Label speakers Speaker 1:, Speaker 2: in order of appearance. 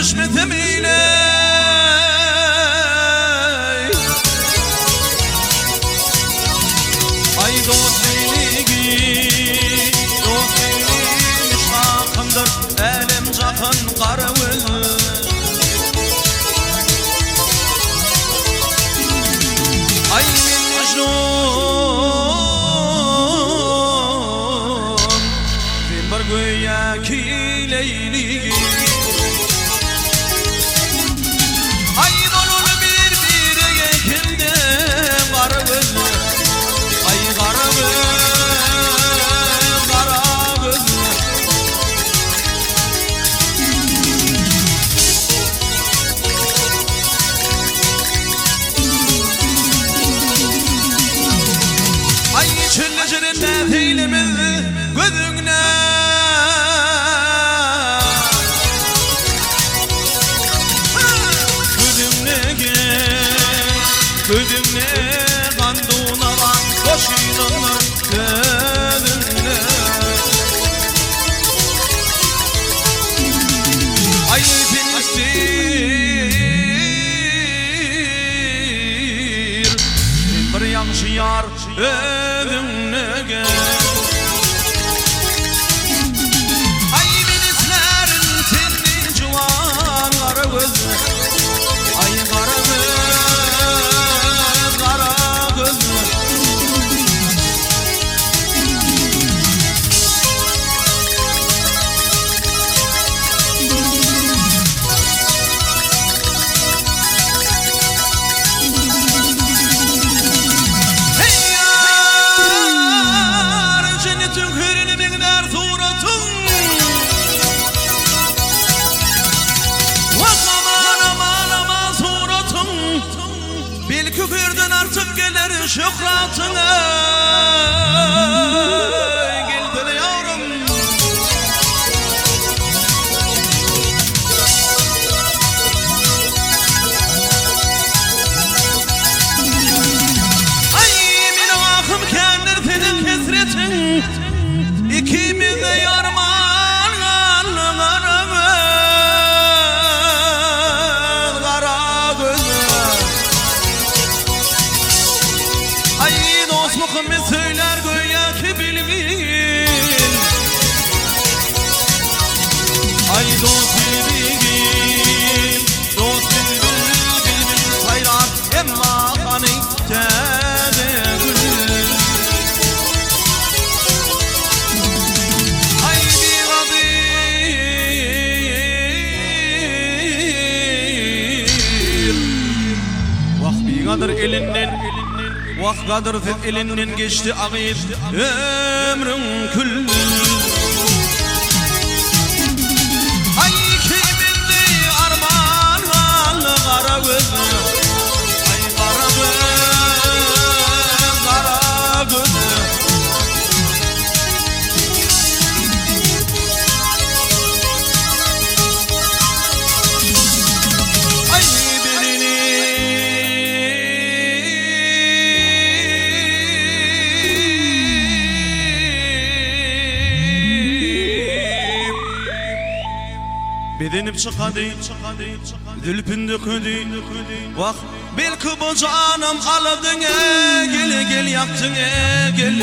Speaker 1: Düşmedim ile ay dost beyligi müştakındır elim cakın qarıvı ay men mecnun sen bir go'yaki leyligi Çöllecenin eylemiz gözüne Gözümne kanduna van koşuylanlar gözümne ay pinlistir bir yanşı yar özümne ay bilislerin tenli juvanları gözüne ay qaragöz Küfürden artık gelir şükratına Geldir yavrum ay benim akım kendir senin kesretin ikimiz de yarman Muhammed söyler göya ki bilmin ay dost bilmin hayran emma kanı tedegül ay bir gadir vah bir gadir elinden Vah kadir elinden geçti ağayip ömrüm kül ay kimindi arman valı qaragöz ay qaragöz ay belini bedenip çıkadı Dülpünde ködü Vah belki bu canım aladın gel yaktın gel